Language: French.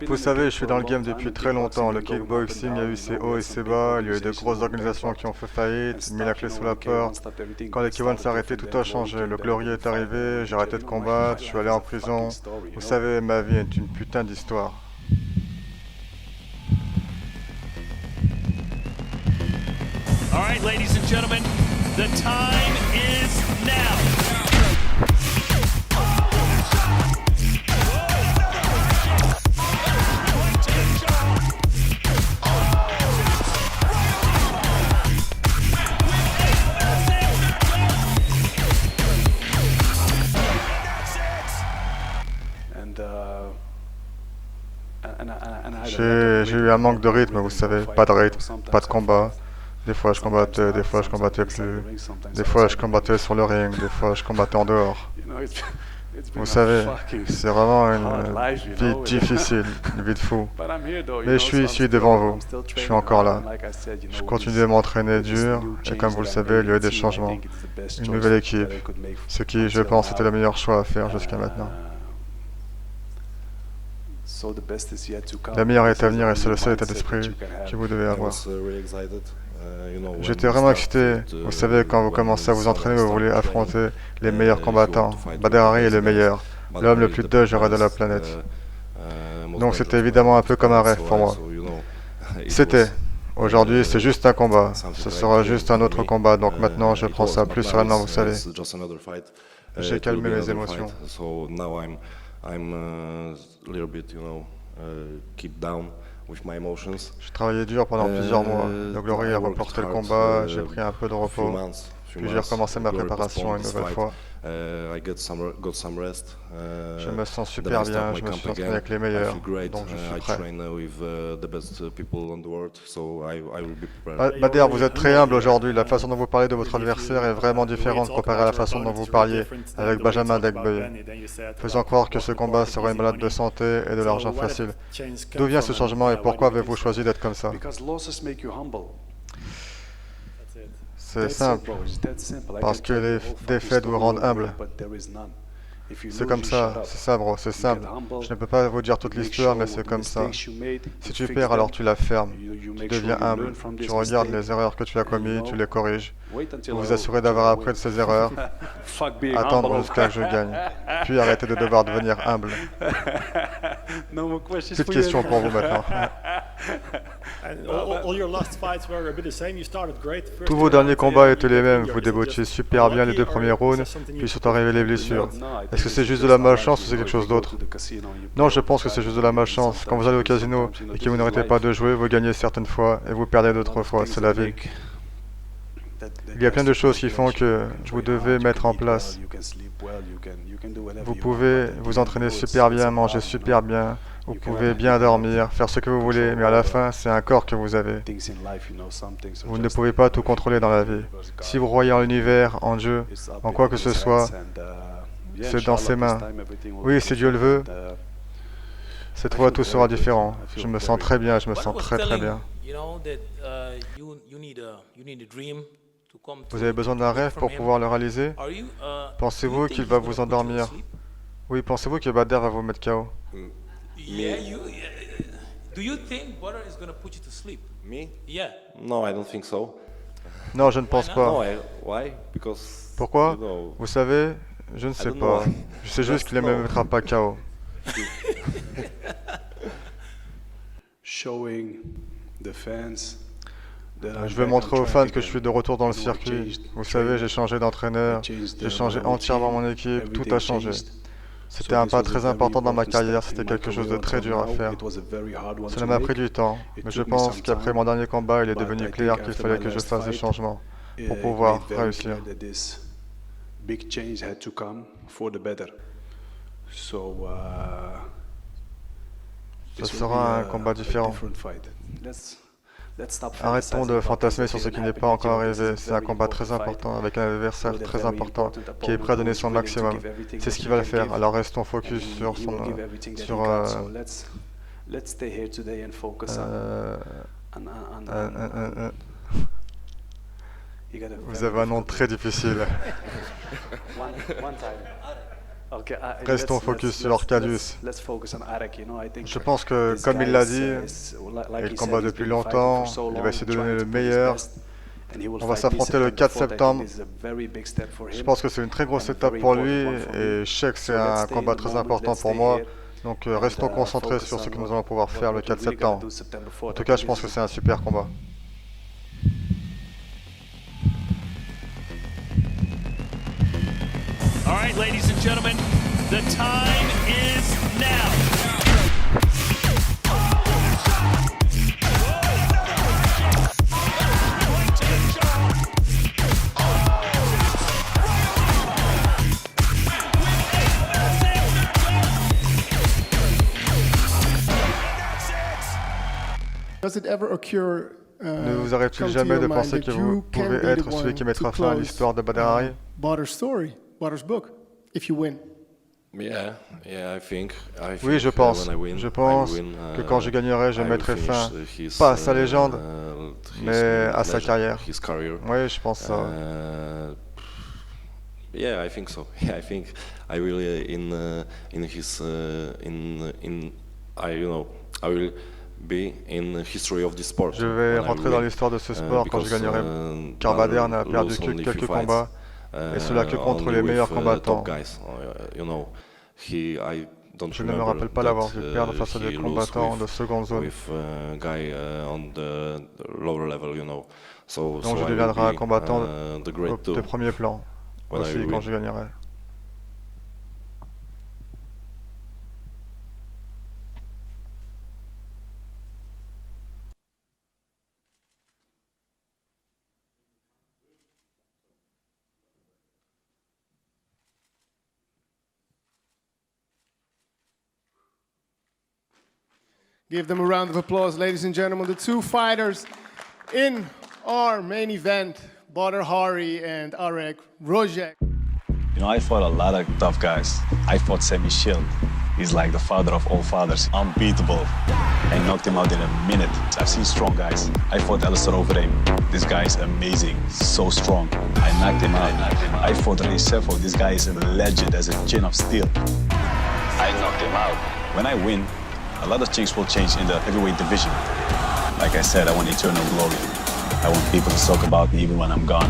Vous savez, je suis dans le game depuis très longtemps. Le kickboxing a eu ses hauts et ses bas. Il y a eu de grosses organisations qui ont fait faillite, mis la clé sous la porte. Quand les K1 s'est arrêté, tout a changé. Le Glory est arrivé, j'ai arrêté de combattre, je suis allé en prison. Vous savez, ma vie est une putain d'histoire. All right, ladies and gentlemen, the time is now. J'ai eu un manque de rythme, vous savez, pas de rythme, pas de combat. Des fois je combattais, des fois je combattais plus. Des fois je combattais sur le ring, des fois je combattais en dehors. Vous savez, c'est vraiment une vie difficile, une vie de fou. Mais je suis ici devant vous, je suis encore là. Je continue de m'entraîner dur, et comme vous le savez, il y a eu des changements. Une nouvelle équipe, ce qui, je pense, était le meilleur choix à faire jusqu'à maintenant. Le meilleur est à venir et c'est le seul état d'esprit que vous devez avoir. J'étais vraiment excité. Vous savez, quand vous commencez à vous entraîner, vous voulez affronter les meilleurs combattants. Badr Hari est le meilleur, l'homme le plus dangereux de la planète. Donc c'était évidemment un peu comme un rêve pour moi. C'était. Aujourd'hui, c'est juste un combat. Ce sera juste un autre combat. Donc maintenant, je prends ça plus sereinement, vous savez. J'ai calmé mes émotions. J'ai travaillé dur pendant plusieurs mois. Le Glory a remporté le combat, j'ai pris un peu de repos, puis j'ai recommencé ma préparation une nouvelle fois. Je me sens super bien, je me suis entraîné avec les meilleurs, donc je suis prêt. Badr, vous êtes très humble aujourd'hui. La façon dont vous parlez de votre adversaire est vraiment différente comparée à la façon dont vous parliez avec Benjamin Degboye, faisant croire que ce combat serait une balade de santé et de l'argent facile. D'où vient ce changement et pourquoi avez-vous choisi d'être comme ça? C'est simple, parce que les défaites vous rendent humble. C'est comme ça, c'est ça bro, c'est simple. Je ne peux pas vous dire toute l'histoire, mais c'est comme ça. Si tu perds, alors tu la fermes. Tu deviens humble. Tu regardes les erreurs que tu as commises, tu les corriges. Vous vous assurez d'avoir appris de ces erreurs. Attendre jusqu'à ce que je gagne. Puis arrêter de devoir devenir humble. Plus de questions pour vous maintenant. Tous vos derniers combats étaient les mêmes. Vous débutiez super bien les deux premiers rounds, puis sont arrivées les blessures. Est-ce que c'est juste de la malchance ou c'est quelque chose d'autre? Non, je pense que c'est juste de la malchance. Quand vous allez au casino et que vous n'arrêtez pas de jouer, vous gagnez certaines fois et vous perdez d'autres fois. C'est la vie. Il y a plein de choses qui font que vous devez mettre en place. Vous pouvez vous entraîner super bien, manger super bien, vous pouvez bien dormir, faire ce que vous voulez, mais à la fin, c'est un corps que vous avez. Vous ne pouvez pas tout contrôler dans la vie. Si vous croyez en l'univers, en Dieu, en quoi que ce soit, c'est dans ses mains. Oui, si Dieu le veut, cette fois tout sera différent. Je me sens très bien, je me sens très très bien. Vous avez besoin d'un rêve pour pouvoir le réaliser? Pensez-vous qu'il va vous endormir? Oui, pensez-vous que Badr va vous mettre KO? Non, je ne pense pas. Pourquoi? Vous savez, je ne sais pas. Je sais juste qu'il ne me mettra pas KO. Je veux montrer aux fans que je suis de retour dans le circuit. Vous savez, j'ai changé d'entraîneur, j'ai changé entièrement mon équipe, tout a changé. C'était un pas très important dans ma carrière, c'était quelque chose de très dur à faire. Cela m'a pris du temps, mais je pense qu'après mon dernier combat, il est devenu clair qu'il fallait que je fasse des changements pour pouvoir réussir. Ce sera un combat différent. Arrêtons de fantasmer sur ce qui n'est pas encore arrivé. C'est un combat très important avec un adversaire très important qui est prêt à donner son maximum. C'est ce qu'il va le faire. Alors restons focus sur son... Vous avez un nom très difficile. Restons focus sur Arcadius. Je pense que, comme il l'a dit, il combat depuis longtemps, il va essayer de donner le meilleur. On va s'affronter le 4 septembre. Je pense que c'est une très grosse étape pour lui et je sais que c'est un combat très important pour moi. Donc restons concentrés sur ce que nous allons pouvoir faire le 4 septembre. En tout cas, je pense que c'est un super combat. All right, ladies and gentlemen, the time is now. Does it ever occur, Ne vous arrive-t-il jamais de penser que vous pouvez être celui qui mettra fin à l'histoire de Badr Hari? Badr's story, Badr's book, if you win? Oui, je pense. Je pense que quand je gagnerai, je mettrai fin, pas à sa légende, mais à sa carrière. Oui, je pense ça. Yeah, I think so. Yeah, I think I will in his I will be in history of this sport. Je vais rentrer dans l'histoire de ce sport quand je gagnerai, car Badr n'a perdu que quelques combats, et cela que contre les meilleurs combattants. Je ne me rappelle pas l'avoir vu perdre face à des combattants de seconde zone. Donc je deviendrai un combattant de premier plan, aussi quand je gagnerai. Give them a round of applause, ladies and gentlemen. The two fighters in our main event, Badr Hari and Arek Rozhek. You know, I fought a lot of tough guys. I fought Semi Shield. He's like the father of all fathers, unbeatable. I knocked him out in a minute. I've seen strong guys. I fought Alistair Overeem. This guy is amazing, so strong. I knocked him out. I fought Ray Sefo. This guy is a legend, has a chin of steel. I knocked him out. When I win, a lot of things will change in the heavyweight division. Like I said, I want eternal glory. I want people to talk about me even when I'm gone.